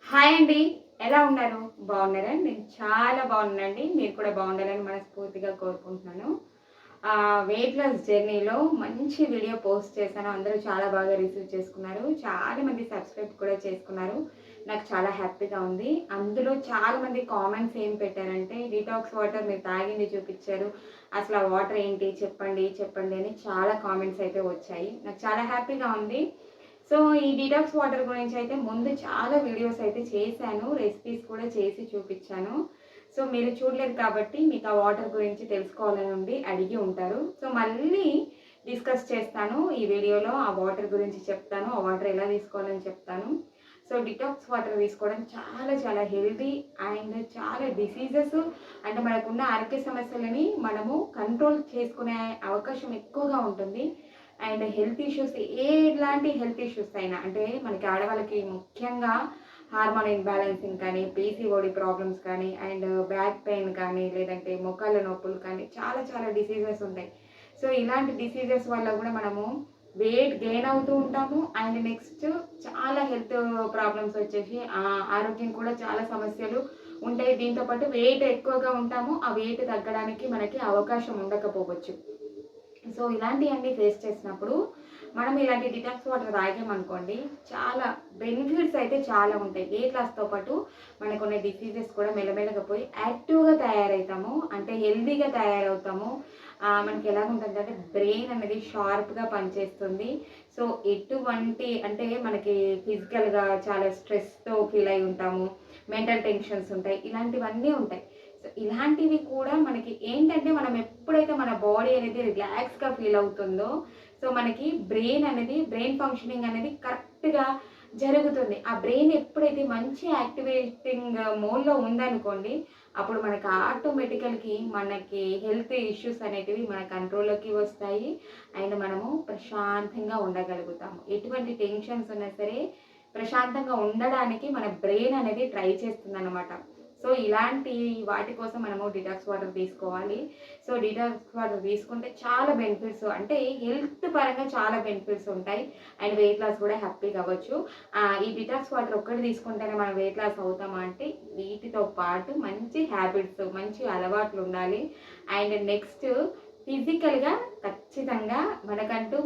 Hi అండి. ఎలా ఉన్నారు? బాగున్నారా? నేను చాలా బాగున్నానండి. మీరు కూడా బాగుండాలని మనస్ఫూర్తిగా కోరుకుంటున్నాను. వెయిట్ లాస్ జర్నీలో మంచి వీడియో పోస్ట్ చేశాను. అందరూ చాలా బాగా రిసీవ్ చేసుకున్నారు. చాలామంది సబ్స్క్రైబ్ కూడా చేసుకున్నారు. నాకు చాలా హ్యాపీగా ఉంది. అందులో చాలామంది కామెంట్స్ ఏం పెట్టారంటే, "డీటాక్స్ వాటర్ మీరు తాగింది చూపిచ్చారు. అసలు ఆ వాటర్ ఏంటి? చెప్పండి, చెప్పండి" అని చాలా కామెంట్స్ అయితే వచ్చాయి. నాకు చాలా హ్యాపీగా ఉంది. సో, ఈ డీటాక్స్ వాటర్ గురించి అయితే ముందు చాలా వీడియోస్ అయితే చేశాను. రెసిపీస్ కూడా చేసి చూపిచ్చాను. సో, మీరు చూడలేదు కాబట్టి మీకు ఆ వాటర్ గురించి తెలుసుకోవాలని ఉండి అడిగి ఉంటారు. సో, మళ్ళీ డిస్కస్ చేస్తాను. ఈ వీడియోలో ఆ వాటర్ గురించి చెప్తాను. ఆ వాటర్ ఎలా తీసుకోవాలని చెప్తాను. సో, డిటాక్స్ వాటర్ తీసుకోవడం చాలా చాలా హెల్తీ అండ్ చాలా డిసీజెస్ అంటే మనకున్న ఆరోగ్య సమస్యలని మనము కంట్రోల్ చేసుకునే అవకాశం ఎక్కువగా ఉంటుంది. అండ్ హెల్త్ ఇష్యూస్ ఎలాంటి హెల్త్ ఇష్యూస్ అయినా అంటే మనకి ఆడవాళ్ళకి ముఖ్యంగా హార్మోన్ ఇన్‌బ్యాలెన్సింగ్ కానీ, పీసీఓడి ప్రాబ్లమ్స్ కానీ, అండ్ బ్యాక్ పెయిన్ కానీ, లేదంటే మోకాళ్ళ నొప్పులు కానీ చాలా చాలా డిసీజెస్ ఉంటాయి. సో, ఇలాంటి డిసీజెస్ వల్ల కూడా మనము వెయిట్ గెయిన్ అవుతూ ఉంటాము. అండ్ నెక్స్ట్ చాలా హెల్త్ ప్రాబ్లమ్స్ వచ్చేసి ఆరోగ్యం కూడా చాలా సమస్యలు ఉంటాయి. దీంతో పాటు వెయిట్ ఎక్కువగా ఉంటాము. ఆ వెయిట్ తగ్గడానికి మనకి అవకాశం ఉండకపోవచ్చు. సో, ఇలాంటియన్నీ ఫేస్ చేసినప్పుడు మనం ఇలాంటి డిటాక్స్ వాటర్ తాగామనుకోండి, చాలా బెనిఫిట్స్ అయితే చాలా ఉంటాయి. వెయిట్ లాస్‌తో పాటు మనకున్న డిసీజెస్ కూడా మెల్లమెల్లగా పోయి యాక్టివ్‌గా తయారవుతాము. అంటే హెల్తీగా తయారవుతాము. మనకి ఎలాగుంటుందంటే బ్రెయిన్ అనేది షార్ప్‌గా పనిచేస్తుంది. సో, ఎటువంటి అంటే మనకి ఫిజికల్‌గా చాలా స్ట్రెస్‌తో ఫీల్ అయి ఉంటాము. మెంటల్ టెన్షన్స్ ఉంటాయి. ఇలాంటివన్నీ ఉంటాయి. సో, ఇలాంటివి కూడా మనకి ఏంటంటే మనం ఎప్పుడైతే మన బాడీ అనేది రిలాక్స్‌గా ఫీల్ అవుతుందో, సో, మనకి బ్రెయిన్ ఫంక్షనింగ్ అనేది కరెక్ట్‌గా జరుగుతుంది. ఆ బ్రెయిన్ ఎప్పుడైతే మంచి యాక్టివేటింగ్ మోడ్‌లో ఉందనుకోండి, అప్పుడు మనకి మనకి హెల్త్ ఇష్యూస్ అనేటివి మన కంట్రోల్‌లోకి వస్తాయి. అండ్ మనము ప్రశాంతంగా ఉండగలుగుతాము. ఎటువంటి టెన్షన్స్ ఉన్నా సరే ప్రశాంతంగా ఉండడానికి మన బ్రెయిన్ అనేది ట్రై చేస్తుందనమాట. సో, ఇలాంటి వాటి కోసం మనము డిటాక్స్ వాటర్ తీసుకోవాలి. సో, డిటాక్స్ వాటర్ తీసుకుంటే చాలా బెనిఫిట్స్ అంటే హెల్త్ పరంగా చాలా బెనిఫిట్స్ ఉంటాయి. అండ్ వెయిట్ లాస్ కూడా హ్యాపీగా అవ్వచ్చు. ఈ డిటాక్స్ వాటర్ ఒక్కటి తీసుకుంటేనే మనం వెయిట్ లాస్ అవుతామా అంటే వీటితో పాటు మంచి హ్యాబిట్స్, మంచి అలవాట్లు ఉండాలి. అండ్ నెక్స్ట్ ఫిజికల్‌గా ఖచ్చితంగా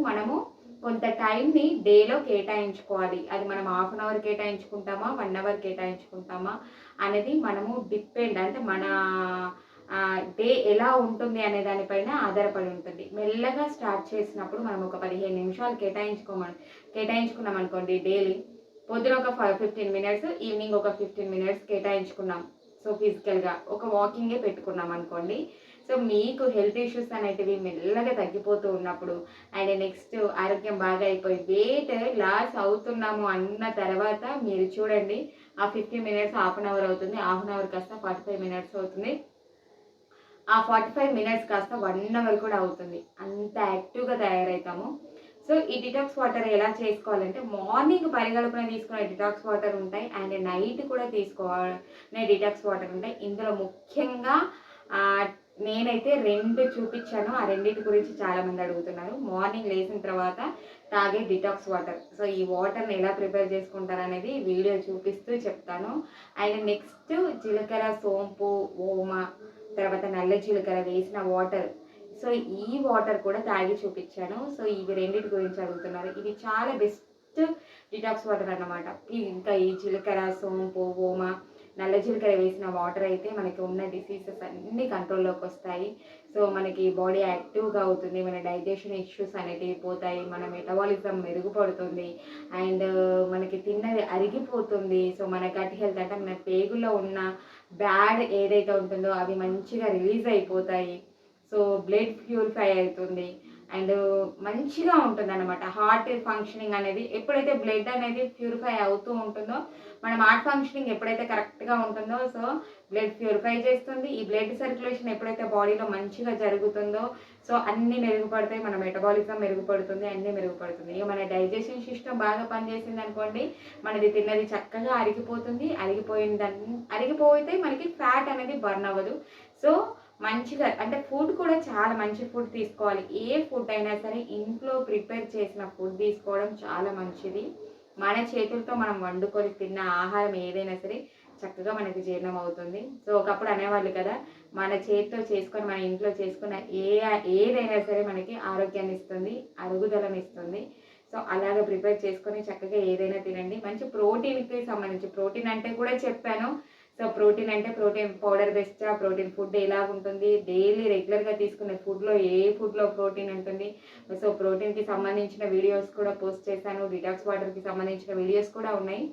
మనము కొంత టైంని డేలో కేటాయించుకోవాలి. అది మనం హాఫ్ అన్ అవర్ కేటాయించుకుంటామా, 1 అవర్ కేటాయించుకుంటామా అనేది మనము డిపెండ్ అంటే మన డే ఎలా ఉంటుంది అనే దానిపైన ఆధారపడి ఉంటుంది. మెల్లగా స్టార్ట్ చేసినప్పుడు మనం ఒక 15 నిమిషాలు కేటాయించుకున్నామనుకోండి డైలీ. పొద్దున ఒక 15 మినిట్స్, ఈవినింగ్ ఒక 15 మినిట్స్ కేటాయించుకున్నాం. సో, ఫిజికల్‌గా ఒక వాకింగే పెట్టుకున్నామనుకోండి. సో, మీకు హెల్త్ ఇష్యూస్ అనేటివి మెల్లగా తగ్గిపోతూ ఉన్నప్పుడు అండ్ నెక్స్ట్ ఆరోగ్యం బాగా అయిపోయి వెయిట్ లాస్ అవుతున్నాము అన్న తర్వాత మీరు చూడండి ఆ 15 మినిట్స్ హాఫ్ అన్ అవర్ అవుతుంది. హాఫ్ అన్ అవర్ కాస్త 45 మినిట్స్ అవుతుంది. ఆ 45 మినిట్స్ కాస్త 1 అవర్ కూడా అవుతుంది. అంత యాక్టివ్‌గా తయారైతాము. సో, ఈ డిటాక్స్ వాటర్ ఎలా చేసుకోవాలంటే మార్నింగ్ పరిగడుపున తీసుకునే డిటాక్స్ వాటర్ ఉంటాయి. అండ్ నైట్ కూడా తీసుకోవాలనే డిటాక్స్ వాటర్ ఉంటాయి. ఇందులో ముఖ్యంగా ఆహ్, నేనైతే 2 చూపిచ్చాను. ఆ రెండిటి గురించి చాలామంది అడుగుతున్నారు. మార్నింగ్ లేసిన తర్వాత తాగే డిటాక్స్ వాటర్. సో, ఈ వాటర్‌ని ఎలా ప్రిపేర్ చేసుకుంటారనేది వీడియో చూపిస్తూ చెప్తాను. అండ్ నెక్స్ట్ జీలకర్ర, సోంపు, ఓమ తర్వాత నల్ల జీలకర్ర వేసిన వాటర్. సో, ఈ వాటర్ కూడా తాగి చూపిచ్చాను. సో, ఇవి రెండిటి గురించి అడుగుతున్నారు. ఇది చాలా బెస్ట్ డిటాక్స్ వాటర్ అన్నమాట. ఇంకా ఈ జీలకర్ర, సోంపు, ఓమ, నల్ల జీలకర్ర వేసిన వాటర్ అయితే మనకి ఉన్న డిసీజెస్ అన్నీ కంట్రోల్‌లోకొస్తాయి. సో, మనకి బాడీ యాక్టివ్‌గా అవుతుంది. మన డైజెషన్ ఇష్యూస్ అనేటివి పోతాయి. మన మెటబాలిజం మెరుగుపడుతుంది. అండ్ మనకి తిన్నది అరిగిపోతుంది. సో, మన గట్ హెల్త్ అంటే మన పేగుల్లో ఉన్న బ్యాడ్ ఏదైతే ఉంటుందో అవి మంచిగా రిలీజ్ అయిపోతాయి. సో, బ్లడ్ ప్యూరిఫై అవుతుంది. అండ్ మంచిగా ఉంటుందన్నమాట. హార్ట్ ఫంక్షనింగ్ అనేది ఎప్పుడైతే బ్లడ్ అనేది ప్యూరిఫై అవుతూ ఉంటుందో, మన హార్ట్ ఫంక్షనింగ్ ఎప్పుడైతే కరెక్ట్‌గా ఉంటుందో, సో, బ్లడ్ ప్యూరిఫై చేస్తుంది. ఈ బ్లడ్ సర్క్యులేషన్ ఎప్పుడైతే బాడీలో మంచిగా జరుగుతుందో, సో, అన్నీ మెరుగుపడతాయి. మన మెటబాలిజం మెరుగుపడుతుంది. అన్నీ మెరుగుపడుతుంది. ఇక మన డైజెషన్ సిస్టమ్ బాగా పనిచేసిందనుకోండి, మనది తిన్నది చక్కగా అరిగిపోతుంది. అరిగిపోతే మనకి ఫ్యాట్ అనేది బర్న్ అవ్వదు. సో, మంచిగా అంటే ఫుడ్ కూడా చాలా మంచి ఫుడ్ తీసుకోవాలి. ఏ ఫుడ్ అయినా సరే ఇంట్లో ప్రిపేర్ చేసిన ఫుడ్ తీసుకోవడం చాలా మంచిది. మన చేతులతో మనం వండుకొని తిన్న ఆహారం ఏదైనా సరే చక్కగా మనకి జీర్ణం అవుతుంది. సో ఒకప్పుడు అనేవాళ్ళు కదా, మన చేతితో చేసుకొని మన ఇంట్లో చేసుకున్న ఏదైనా సరే మనకి ఆరోగ్యాన్ని ఇస్తుంది, అరుగుదలనిస్తుంది. సో అలాగే ప్రిపేర్ చేసుకొని చక్కగా ఏదైనా తినండి. మంచి ప్రోటీన్‌కి సంబంధించి, ప్రోటీన్ అంటే కూడా చెప్పాను. సో ప్రోటీన్ అంటే ప్రోటీన్ పౌడర్ బెస్టా, ప్రోటీన్ ఫుడ్ ఎలాగుంటుంది, డైలీ రెగ్యులర్‌గా తీసుకునే ఫుడ్‌లో ఏ ఫుడ్‌లో ప్రోటీన్ ఉంటుంది. సో ప్రోటీన్‌కి సంబంధించిన వీడియోస్ కూడా పోస్ట్ చేశాను. డిటాక్స్ వాటర్‌కి సంబంధించిన వీడియోస్ కూడా ఉన్నాయి.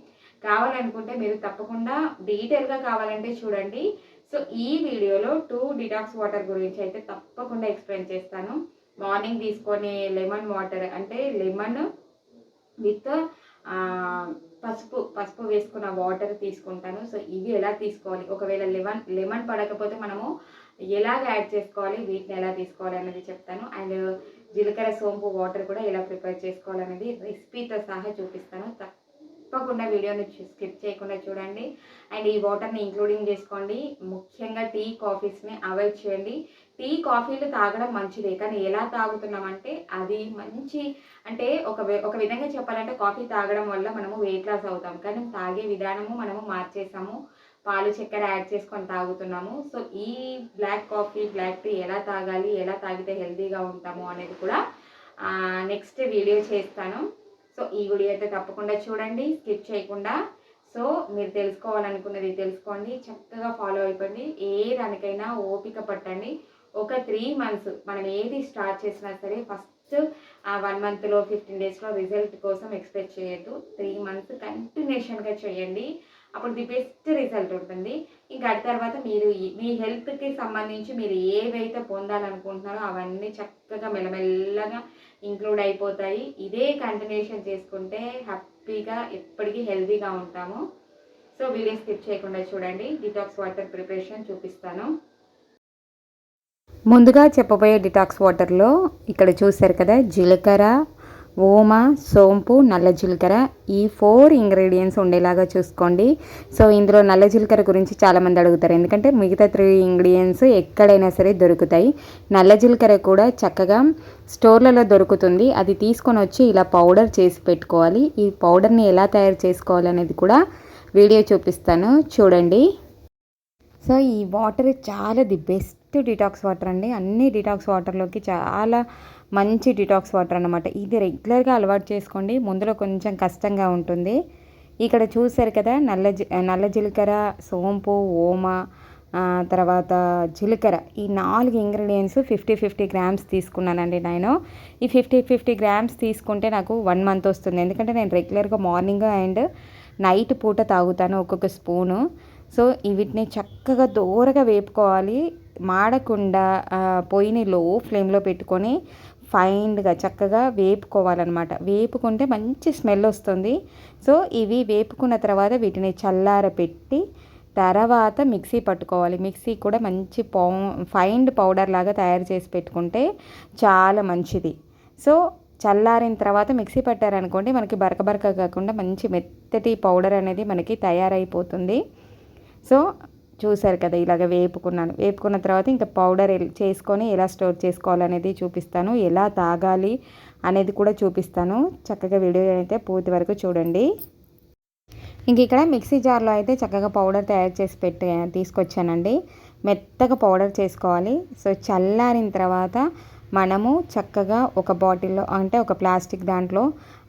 కావాలనుకుంటే మీరు తప్పకుండా డీటెయిల్‌గా కావాలంటే చూడండి. సో ఈ వీడియోలో 2 డిటాక్స్ వాటర్ గురించి అయితే తప్పకుండా ఎక్స్‌ప్లెయిన్ చేస్తాను. మార్నింగ్ తీసుకునే లెమన్ వాటర్ అంటే లెమన్ విత్ పసుపు వేసుకున్న వాటర్ తీసుకుంటాను. సో ఇవి ఎలా తీసుకోవాలి, ఒకవేళ లెమన్ పడకపోతే మనము ఎలాగ యాడ్ చేసుకోవాలి, వీటిని ఎలా తీసుకోవాలి అనేది చెప్తాను. అండ్ జీలకర్ర సోంపు వాటర్ కూడా ఎలా ప్రిపేర్ చేసుకోవాలనేది రెసిపీతో సహా చూపిస్తాను. తప్పకుండా వీడియోని స్కిప్ చేయకుండా చూడండి. అండ్ ఈ వాటర్ని ఇంక్లూడింగ్ చేసుకోండి. ముఖ్యంగా టీ కాఫీస్ని అవాయిడ్ చేయండి. టీ కాఫీలు తాగడం మంచిదే, కానీ ఎలా తాగుతున్నామంటే అది మంచి అంటే ఒక విధంగా చెప్పాలంటే కాఫీ తాగడం వల్ల మనము వెయిట్ లాస్ అవుతాం, కానీ తాగే విధానము మనము మార్చేసాము. పాలు చక్కెర యాడ్ చేసుకొని తాగుతున్నాము. సో ఈ బ్లాక్ కాఫీ, బ్లాక్ టీ ఎలా తాగాలి, ఎలా తాగితే హెల్తీగా ఉంటాము అనేది కూడా నెక్స్ట్ వీడియో చేస్తాను. సో ఈ వీడియో అయితే తప్పకుండా చూడండి, స్కిప్ చేయకుండా. సో మీరు తెలుసుకోవాలనుకున్నది తెలుసుకోండి, చక్కగా ఫాలో అయిపోండి. ఏ దానికైనా ఓపిక పట్టండి. ఒక 3 మంత్స్ మనం ఏది స్టార్ట్ చేసినా సరే ఫస్ట్ 1 మంత్లో 15 డేస్లో రిజల్ట్ కోసం ఎక్స్పెక్ట్ చేయొద్దు. 3 మంత్స్ కంటిన్యూషన్గా చేయండి, అప్పుడు ది బెస్ట్ రిజల్ట్ ఉంటుంది. ఇంకా ఆ తర్వాత మీరు మీ హెల్త్కి సంబంధించి మీరు ఏవైతే పొందాలనుకుంటున్నారో అవన్నీ చక్కగా మెల్లమెల్లగా ఇంక్లూడ్ అయిపోతాయి. ఇదే కంటిన్యూషన్ చేసుకుంటే హ్యాపీగా ఎప్పటికీ హెల్తీగా ఉంటాము. సో వీడియో స్కిప్ చేయకుండా చూడండి. డిటాక్స్ వాటర్ ప్రిపరేషన్ చూపిస్తాను. ముందుగా చెప్పబోయే డిటాక్స్ వాటర్లో ఇక్కడ చూశారు కదా, జీలకర్ర, ఓమ, సోంపు, నల్ల జీలకర్ర, ఈ 4 ఇంగ్రీడియంట్స్ ఉండేలాగా చూసుకోండి. సో ఇందులో నల్ల జీలకర్ర గురించి చాలామంది అడుగుతారు, ఎందుకంటే మిగతా 3 ఇంగ్రీడియంట్స్ ఎక్కడైనా సరే దొరుకుతాయి. నల్ల జీలకర్ర కూడా చక్కగా స్టోర్లలో దొరుకుతుంది. అది తీసుకొని వచ్చి ఇలా పౌడర్ చేసి పెట్టుకోవాలి. ఈ పౌడర్ని ఎలా తయారు చేసుకోవాలనేది కూడా వీడియో చూపిస్తాను, చూడండి. సో ఈ వాటర్ చాలా ది బెస్ట్ డిటాక్స్ వాటర్ అండి. అన్ని డిటాక్స్ వాటర్లోకి చాలా మంచి డిటాక్స్ వాటర్ అనమాట. ఇది రెగ్యులర్గా అలవాటు చేసుకోండి. ముందులో కొంచెం కష్టంగా ఉంటుంది. ఇక్కడ చూసారు కదా, నల్ల జీలకర్ర, సోంపు, ఓమ, తర్వాత జీలకర్ర, ఈ 4 ఇంగ్రీడియంట్స్ 50 గ్రామ్స్ తీసుకున్నానండి నేను. ఈ 50 గ్రామ్స్ తీసుకుంటే నాకు 1 మంత్ వస్తుంది. ఎందుకంటే నేను రెగ్యులర్గా మార్నింగ్ అండ్ నైట్ పూట తాగుతాను ఒక్కొక్క స్పూను. సో వీటిని చక్కగా దూరగా వేపుకోవాలి, మాడకుండా పొయ్యిని లో ఫ్లేమ్లో పెట్టుకొని ఫైన్గా చక్కగా వేపుకోవాలన్నమాట. వేపుకుంటే మంచి స్మెల్ వస్తుంది. సో ఇవి వేపుకున్న తర్వాత వీటిని చల్లారపెట్టి తర్వాత మిక్సీ పట్టుకోవాలి. మిక్సీ కూడా మంచి ఫైన్ పౌడర్ లాగా తయారు చేసి పెట్టుకుంటే చాలా మంచిది. సో చల్లారిన తర్వాత మిక్సీ పట్టారనుకోండి, మనకి బరక కాకుండా మంచి మెత్తటి పౌడర్ అనేది మనకి తయారైపోతుంది. సో చూసారు కదా, ఇలాగ వేపుకున్న తర్వాత ఇంకా పౌడర్ చేసుకొని ఎలా స్టోర్ చేసుకోవాలనేది చూపిస్తాను, ఎలా తాగాలి అనేది కూడా చూపిస్తాను. చక్కగా వీడియో అయితే పూర్తి వరకు చూడండి. ఇంక ఇక్కడ మిక్సీ జార్లో అయితే చక్కగా పౌడర్ తయారు చేసి తీసుకొచ్చానండి. మెత్తగా పౌడర్ చేసుకోవాలి. సో చల్లారిన తర్వాత మనము చక్కగా ఒక బాటిల్లో అంటే ఒక ప్లాస్టిక్ దాంట్లో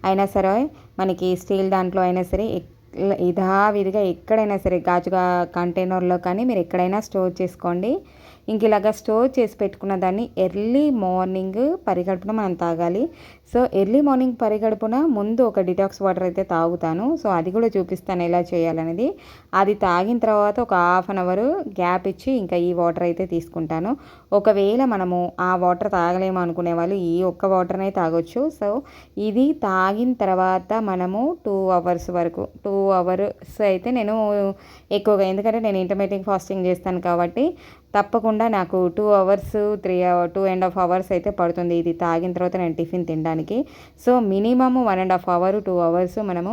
అయినా సరే, మనకి స్టీల్ దాంట్లో అయినా సరే, యథావిధిగా ఎక్కడైనా సరే గాజుగా కంటైనర్లో కానీ మీరు ఎక్కడైనా స్టోర్ చేసుకోండి. ఇంక ఇలాగా స్టోర్ చేసి పెట్టుకున్న దాన్ని ఎర్లీ మార్నింగ్ పరిగడుపున మనం తాగాలి. సో ఎర్లీ మార్నింగ్ పరిగడుపున ముందు ఒక డిటాక్స్ వాటర్ అయితే తాగుతాను. సో అది కూడా చూపిస్తాను ఎలా చేయాలనేది. అది తాగిన తర్వాత ఒక హాఫ్ అన్ అవర్ గ్యాప్ ఇచ్చి ఇంకా ఈ వాటర్ అయితే తీసుకుంటాను. ఒకవేళ మనము ఆ వాటర్ తాగలేము అనుకునే వాళ్ళు ఈ ఒక్క వాటర్నే తాగొచ్చు. సో ఇది తాగిన తర్వాత మనము 2 అవర్స్ వరకు 2 అవర్స్ అయితే నేను ఎక్కువగా, ఎందుకంటే నేను ఇంటర్మీడియట్ ఫాస్టింగ్ చేస్తాను కాబట్టి తప్పకుండా నాకు 2 అవర్స్ 2.5 అవర్స్ అయితే పడుతుంది ఇది తాగిన తర్వాత నేను టిఫిన్ తినడానికి. సో మినిమమ్ 1.5 అవర్ 2 అవర్స్ మనము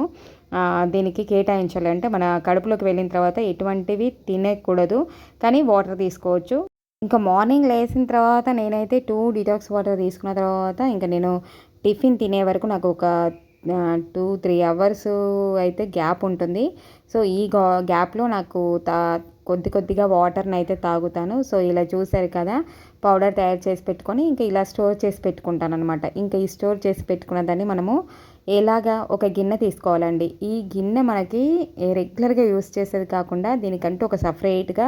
దీనికి కేటాయించాలి. అంటే మన కడుపులోకి వెళ్ళిన తర్వాత ఎటువంటివి తినకూడదు, కానీ వాటర్ తీసుకోవచ్చు. ఇంకా మార్నింగ్ లేచిన తర్వాత నేనైతే 2 డిటాక్స్ వాటర్ తీసుకున్న తర్వాత ఇంకా నేను టిఫిన్ తినే వరకు నాకు ఒక 2-3 అవర్స్ అయితే గ్యాప్ ఉంటుంది. సో ఈ గ్యాప్లో నాకు కొద్దిగా వాటర్ని అయితే తాగుతాను. సో ఇలా చూసారు కదా, పౌడర్ తయారు చేసి పెట్టుకొని ఇంకా ఇలా స్టోర్ చేసి పెట్టుకుంటాను అనమాట. ఇంకా ఈ స్టోర్ చేసి పెట్టుకున్న దాన్ని మనము ఎలాగా ఒక గిన్నె తీసుకోవాలండి. ఈ గిన్నె మనకి రెగ్యులర్గా యూస్ చేసేది కాకుండా దీనికంటూ ఒక సపరేట్గా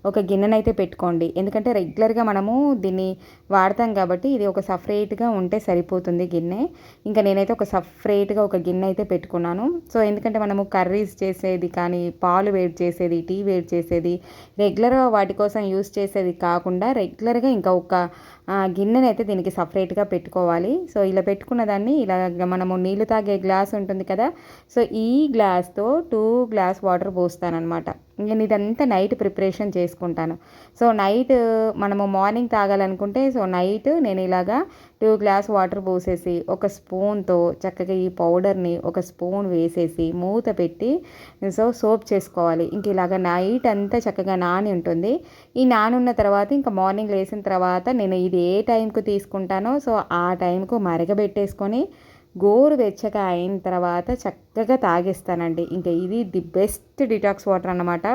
ఒక గిన్నెనైతే పెట్టుకోండి. ఎందుకంటే రెగ్యులర్గా మనము దీన్ని వాడతాం కాబట్టి ఇది ఒక సపరేట్గా ఉంటే సరిపోతుంది గిన్నె. ఇంకా నేనైతే ఒక సపరేట్గా ఒక గిన్నె అయితే పెట్టుకున్నాను. సో ఎందుకంటే మనము కర్రీస్ చేసేది కానీ, పాలు వేడి చేసేది, టీ వేడి చేసేది, రెగ్యులర్గా వాటి కోసం యూస్ చేసేది కాకుండా రెగ్యులర్గా ఇంకా ఒక గిన్నెనైతే దీనికి సపరేట్గా పెట్టుకోవాలి. సో ఇలా పెట్టుకున్న దాన్ని ఇలా మనము నీళ్ళు తాగే గ్లాస్ ఉంటుంది కదా, సో ఈ గ్లాస్తో 2 గ్లాస్ వాటర్ పోస్తానమాట. నేను ఇదంతా నైట్ ప్రిపరేషన్ చేసుకుంటాను. సో నైట్ మనము మార్నింగ్ తాగాలనుకుంటే సో నైట్ నేను ఇలాగా 2 గ్లాస్ వాటర్ పోసేసి ఒక స్పూన్తో చక్కగా ఈ పౌడర్ని ఒక స్పూన్ వేసేసి మూత పెట్టి సో సోప్ చేసుకోవాలి. ఇంక ఇలాగ నైట్ అంతా చక్కగా నాని ఉంటుంది. ఈ నానున్న తర్వాత ఇంకా మార్నింగ్ లేచిన తర్వాత నేను ఇది ఏ టైంకు తీసుకుంటానో సో ఆ టైంకు మరగబెట్టేసుకొని గోరువెచ్చగా అయిన తర్వాత చక్కగా తాగేస్తానండి. ఇంకా ఇది ది బెస్ట్ డిటాక్స్ వాటర్ అన్నమాట.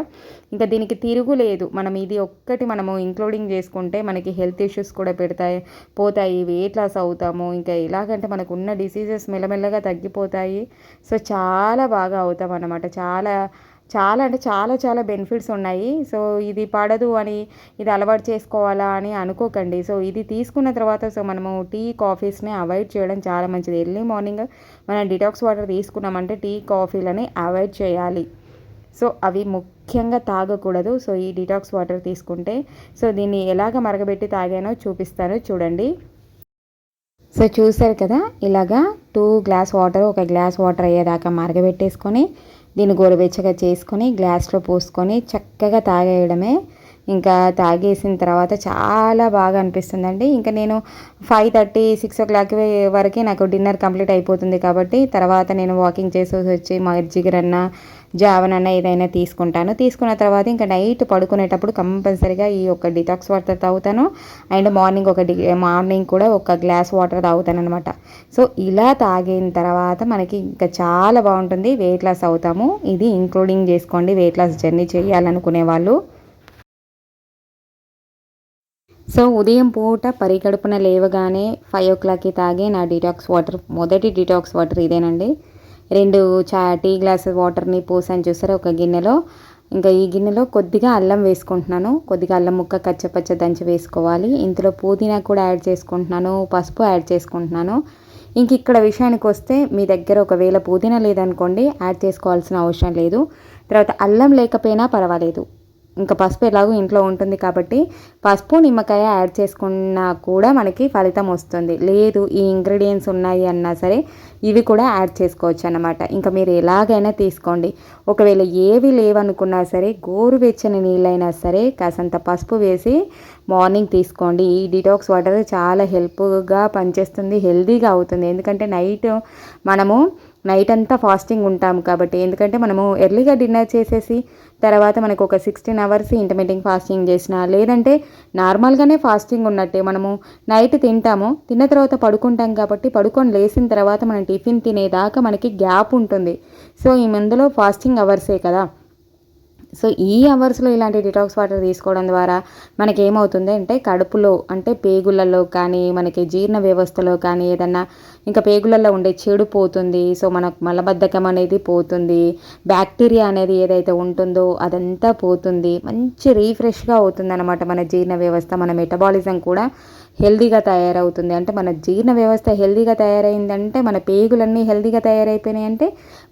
ఇంకా దీనికి తిరుగులేదు. మనం ఇది ఒక్కటి మనము ఇంక్లూడింగ్ చేసుకుంటే మనకి హెల్త్ ఇష్యూస్ కూడా పోతాయి, వెయిట్ లాస్ అవుతాము. ఇంకా ఎలాగంటే మనకు ఉన్న డిసీజెస్ మెల్లమెల్లగా తగ్గిపోతాయి. సో చాలా బాగా అవుతాం అన్నమాట. అంటే చాలా బెనిఫిట్స్ ఉన్నాయి. సో ఇది పడదు అని ఇది అలవాటు చేసుకోవాలా అని అనుకోకండి. సో ఇది తీసుకున్న తర్వాత సో మనము టీ కాఫీస్ని అవాయిడ్ చేయడం చాలా మంచిది. ఎర్లీ మార్నింగ్ మనం డిటాక్స్ వాటర్ తీసుకున్నామంటే టీ కాఫీలని అవాయిడ్ చేయాలి. సో అవి ముఖ్యంగా తాగకూడదు. సో ఈ డిటాక్స్ వాటర్ తీసుకుంటే సో దీన్ని ఎలాగ మరగబెట్టి తాగానో చూపిస్తాను చూడండి. సో చూసారు కదా, ఇలాగా 2 గ్లాస్ వాటర్ ఒక గ్లాస్ వాటర్ అయ్యేదాకా మరగబెట్టేసుకొని దీన్ని గోరువెచ్చగా చేసుకొని గ్లాస్లో పోసుకొని చక్కగా తాగేయడమే. ఇంకా తాగేసిన తర్వాత చాలా బాగా అనిపిస్తుందండి. ఇంకా నేను 5:30-6 o'clock వరకు నాకు డిన్నర్ కంప్లీట్ అయిపోతుంది కాబట్టి తర్వాత నేను వాకింగ్ చేసి వచ్చి మజ్జిగరన్న జావనన్న ఏదైనా తీసుకున్న తర్వాత ఇంకా నైట్ పడుకునేటప్పుడు కంపల్సరీగా ఈ ఒక డిటాక్స్ వాటర్ తాగుతాను. అండ్ మార్నింగ్ కూడా ఒక గ్లాస్ వాటర్ తాగుతాను అనమాట. సో ఇలా తాగిన తర్వాత మనకి ఇంకా చాలా బాగుంటుంది, వెయిట్ లాస్ అవుతాము. ఇది ఇంక్లూడింగ్ చేసుకోండి వెయిట్ లాస్ జర్నీ చేయాలనుకునే వాళ్ళు. సో ఉదయం పూట పరిగడుపున లేవగానే 5 o'clockకి తాగే నా డిటాక్స్ వాటర్, మొదటి డిటాక్స్ వాటర్ ఇదేనండి. 2 టీ గ్లాసెస్ వాటర్ని పోసాను చూసారా ఒక గిన్నెలో. ఇంకా ఈ గిన్నెలో కొద్దిగా అల్లం వేసుకుంటున్నాను. కొద్దిగా అల్లం ముక్క కచ్చపచ్చ దంచి వేసుకోవాలి. ఇందులో పుదీనా కూడా యాడ్ చేసుకుంటున్నాను, పసుపు యాడ్ చేసుకుంటున్నాను. ఇంక ఇక్కడ విషయానికి వస్తే మీ దగ్గర ఒకవేళ పుదీనా లేదనుకోండి యాడ్ చేసుకోవాల్సిన అవసరం లేదు. తర్వాత అల్లం లేకపోయినా పర్వాలేదు, ఇంకా పసుపు ఎలాగో ఇంట్లో ఉంటుంది కాబట్టి పసుపు నిమ్మకాయ యాడ్ చేసుకున్నా కూడా మనకి ఫలితం వస్తుంది. లేదు ఈ ఇంగ్రీడియంట్స్ ఉన్నాయి అన్నా సరే ఇవి కూడా యాడ్ చేసుకోవచ్చు అన్నమాట. ఇంకా మీరు ఎలాగైనా తీసుకోండి. ఒకవేళ ఏవి లేవనుకున్నా సరే గోరువెచ్చని నీళ్ళైనా సరే కాసంత పసుపు వేసి మార్నింగ్ తీసుకోండి. ఈ డిటాక్స్ వాటర్ చాలా హెల్ప్గా పనిచేస్తుంది, హెల్తీగా అవుతుంది. ఎందుకంటే నైట్ అంతా ఫాస్టింగ్ ఉంటాం కాబట్టి, ఎందుకంటే మనము ఎర్లీగా డిన్నర్ చేసేసి తర్వాత మనకు ఒక 16 hours ఇంటర్మీడియట్ ఫాస్టింగ్ చేసినా లేదంటే నార్మల్గానే ఫాస్టింగ్ ఉన్నట్టే మనము నైట్ తిన్న తర్వాత పడుకుంటాం కాబట్టి పడుకొని లేచిన తర్వాత మనం టిఫిన్ తినేదాకా మనకి గ్యాప్ ఉంటుంది. సో ఈ మందులో ఫాస్టింగ్ అవర్సే కదా. సో ఈ అవర్స్లో ఇలాంటి డిటాక్స్ వాటర్ తీసుకోవడం ద్వారా మనకి ఏమవుతుంది అంటే కడుపులో అంటే పేగులలో కానీ మనకి జీర్ణ వ్యవస్థలో కానీ ఏదన్నా ఇంకా పేగులలో ఉండే చెడు పోతుంది. సో మనకు మలబద్ధకం అనేది పోతుంది, బ్యాక్టీరియా అనేది ఏదైతే ఉంటుందో అదంతా పోతుంది, మంచి రీఫ్రెష్గా అవుతుంది అనమాట మన జీర్ణ వ్యవస్థ. మన మెటబాలిజం కూడా హెల్దీగా తయారవుతుంది. అంటే మన జీర్ణ వ్యవస్థ హెల్దీగా తయారైందంటే మన పేగులన్నీ హెల్దీగా తయారైపోయినాయి అంటే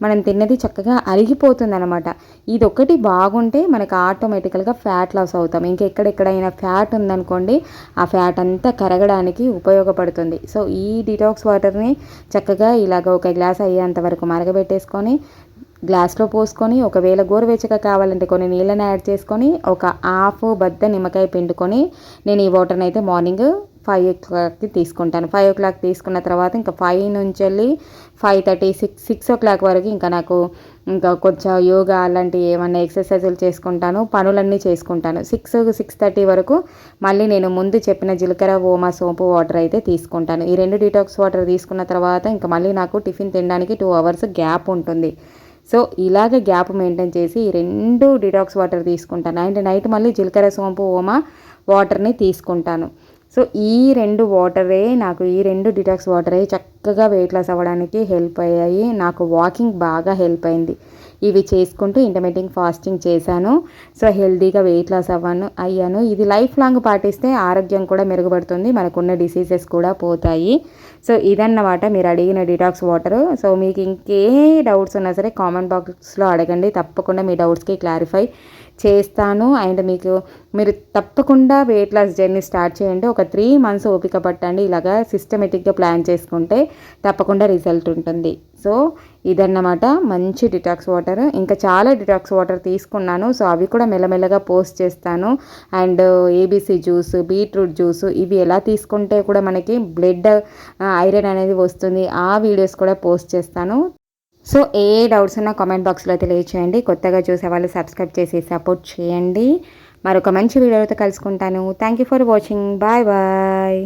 మనం తిన్నది చక్కగా అరిగిపోతుంది అనమాట. ఇది ఒకటి బాగుంటే మనకు ఆటోమేటికల్గా ఫ్యాట్ లాస్ అవుతాం. ఇంకెక్కడెక్కడైనా ఫ్యాట్ ఉందనుకోండి ఆ ఫ్యాట్ అంతా కరగడానికి ఉపయోగపడుతుంది. సో ఈ డిటాక్స్ వాటర్ని చక్కగా ఇలాగ ఒక గ్లాస్ అయ్యేంత వరకు మరగబెట్టేసుకొని గ్లాస్లో పోసుకొని ఒకవేళ గోరువెచ్చగా కావాలంటే కొన్ని నీళ్ళని యాడ్ చేసుకొని ఒక హాఫ్ బద్ద నిమ్మకాయ పిండుకొని నేను ఈ వాటర్ని అయితే మార్నింగ్ 5 o'clockకి తీసుకుంటాను. 5 o'clock తీసుకున్న తర్వాత ఇంకా 5 నుంచి వెళ్ళి 5:30, 6 o'clock వరకు ఇంకా నాకు ఇంకా కొంచెం యోగా అలాంటివి ఏమన్నా ఎక్సర్సైజులు చేసుకుంటాను, పనులన్నీ చేసుకుంటాను. 6-6:30 వరకు మళ్ళీ నేను ముందు చెప్పిన జీలకర్ర ఓమా సోంపు వాటర్ అయితే తీసుకుంటాను. ఈ 2 డీటాక్స్ వాటర్ తీసుకున్న తర్వాత ఇంకా మళ్ళీ నాకు టిఫిన్ తినడానికి 2 hours గ్యాప్ ఉంటుంది. సో ఇలాగ గ్యాప్ మెయింటైన్ చేసి ఈ 2 డిటాక్స్ వాటర్ తీసుకుంటాను. అండ్ నైట్ మళ్ళీ జీలకర్ర సోంపు ఓమా వాటర్ని తీసుకుంటాను. సో ఈ 2 వాటరే నాకు ఈ 2 డిటాక్స్ వాటరే చక్కగా వెయిట్ లాస్ అవ్వడానికి హెల్ప్ అయ్యాయి. నాకు వాకింగ్ బాగా హెల్ప్ అయింది. ఇవి చేసుకుంటూ ఇంటర్మీడియట్ ఫాస్టింగ్ చేశాను. సో హెల్తీగా వెయిట్ లాస్ అయ్యాను. ఇది లైఫ్ లాంగ్ పాటిస్తే ఆరోగ్యం కూడా మెరుగుపడుతుంది, మనకున్న డిసీజెస్ కూడా పోతాయి. సో ఇదన్నమాట మీరు అడిగిన డిటాక్స్ వాటర్. సో మీకు ఇంకే డౌట్స్ ఉన్నా సరే కామెంట్ బాక్స్లో అడగండి, తప్పకుండా మీ డౌట్స్కి క్లారిఫై చేస్తాను. అండ్ మీరు తప్పకుండా వెయిట్ లాస్ జర్నీ స్టార్ట్ చేయండి. ఒక 3 months ఓపిక పట్టండి. ఇలాగా సిస్టమేటిక్గా ప్లాన్ చేసుకుంటే తప్పకుండా రిజల్ట్ ఉంటుంది. సో ఇదన్నమాట మంచి డిటాక్స్ వాటర్. ఇంకా చాలా డిటాక్స్ వాటర్ తీసుకున్నాను. సో అవి కూడా మెల్లమెల్లగా పోస్ట్ చేస్తాను. And ABC juice, beetroot juice ఇవి ఎలా తీసుకుంటే కూడా మనకి బ్లడ్ ఐరన్ అనేది వస్తుంది, ఆ వీడియోస్ కూడా పోస్ట్ చేస్తాను. సో ఏ డౌట్స్ ఉన్నా కామెంట్ బాక్స్లో తెలియచేయండి. కొత్తగా చూసే వాళ్ళు సబ్స్క్రైబ్ చేసి సపోర్ట్ చేయండి. మరొక మంచి వీడియోతో కలుసుకుంటాను. Thank you for watching. Bye bye.